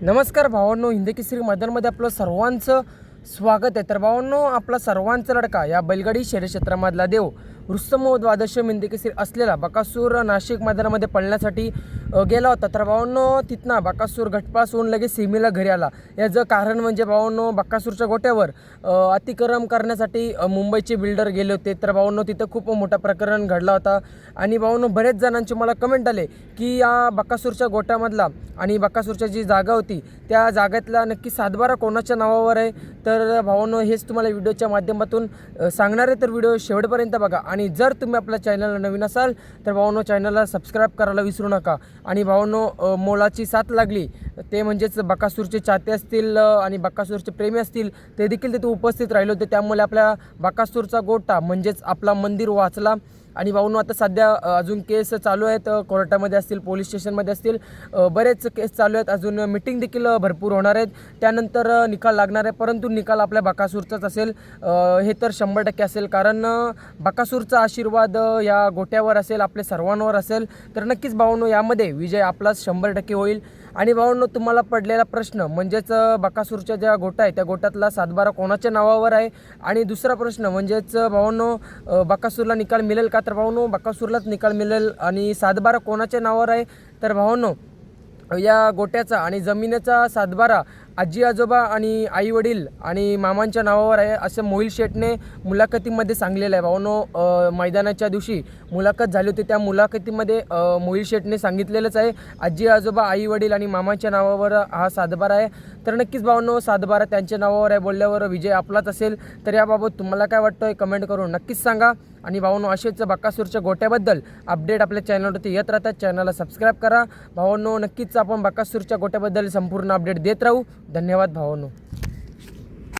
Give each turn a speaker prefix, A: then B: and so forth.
A: नमस्कार भावांनो, हिंदी केसरी मैदानमध्ये आपलं सर्वांचं स्वागत आहे। तर भावांनो, आपला सर्वांचा लडका या बैलगाडी शर्यत क्षेत्रामधला देव रुस्तम द्वादश हिंदी केसरी असलेला बकासूर नाशिक मैदानामध्ये पळण्यासाठी गेला होता। तर भावांनो, तिथनं बकासूर गटपास होऊन लगेच सीमेला घरी आला। याचं कारण म्हणजे भावांनो, बकासूरच्या गोट्यावर अतिक्रमण करण्यासाठी मुंबईचे बिल्डर गेले होते। तर भावांनो, तिथं खूप मोठा प्रकरण घडला होता आणि भावांनो, बरेच जणांचे मला कमेंट आले की या बकासूरच्या गोट्यामधला आणि बकासूरची जी जागा होती त्या जागेतला नक्की सातबारा कोणाच्या नावावर आहे। तर भावांनो, हेच तुम्हाला व्हिडिओच्या माध्यमातून सांगणार आहे। तर व्हिडिओ शेवटपर्यंत बघा आणि जर तुम्ही आपल्या चॅनलला नवीन असाल तर भावांनो, चॅनलला सबस्क्राईब करायला विसरू नका। आणि भावांनो, मोलाची साथ लागली ते म्हणजेच बकासूरचे चाहते असतील आणि बकासूरचे प्रेमी असतील ते देखील तिथे उपस्थित राहिले होते। त्यामुळे आपल्या बकासूरचा गोटा म्हणजेच आपला मंदिर वाचला। आणि भावांनो, आता सध्या अजून केस चालू आहेत, कोर्टामध्ये असतील, पोलीस स्टेशनमध्ये असतील, बरेच केस चालू आहेत। अजून मीटिंग देखील भरपूर होणार आहेत, त्यानंतर निकाल लागणार आहे। परंतु निकाल आपल्या बकासूरचाच असेल हे तर 100% असेल, कारण बकासूरचा आशीर्वाद या गोट्यावर असेल, आपल्या सर्वांवर असेल। तर नक्कीच भावांनो, यामध्ये विजय आपलाच 100% होईल। आणि भावांनो, तुम्हाला पडलेला प्रश्न म्हणजेच बकासूरच्या ज्या गोटा आहे त्या गोट्यातला सातबारा कोणाच्या नावावर आहे, आणि दुसरा प्रश्न म्हणजेच भावांनो, बकासूरला निकाल मिळेल का? तर भावांनो, बकासूरलाच निकाल मिळेल। आणि सातबारा कोणाच्या नावावर आहे? तर भावांनो, या गोट्याचा आणि जमिनीचा सातबारा आजी आजोबा आणि आई वडील आणि मामांच्या नावावर आहे, असं मोहिल शेठने मुलाखतीमध्ये सांगलेलं आहे। भावांनो, मैदानाच्या दिवशी मुलाखत झाली होती, त्या मुलाखतीमध्ये मोहिल शेठने सांगितलेलंच आहे, आजी आजोबा आई वडील आणि मामांच्या नावावर हा सातबारा आहे। तर नक्कीच भावांनो, सातबारा त्यांच्या नावावर आहे बोलल्यावर विजय आपलाच असेल। तर याबाबत तुम्हाला काय वाटतं कमेंट करून नक्कीच सांगा। आणि भावांनो, असेच बकासूरच्या गोट्याबद्दल अपडेट आपल्या चॅनलवरती येत राहतात, चॅनलला सबस्क्राईब करा। भावांनो, नक्कीच आपण बकासूरच्या गोट्याबद्दल संपूर्ण अपडेट देत राहू। धन्यवाद भावांनो।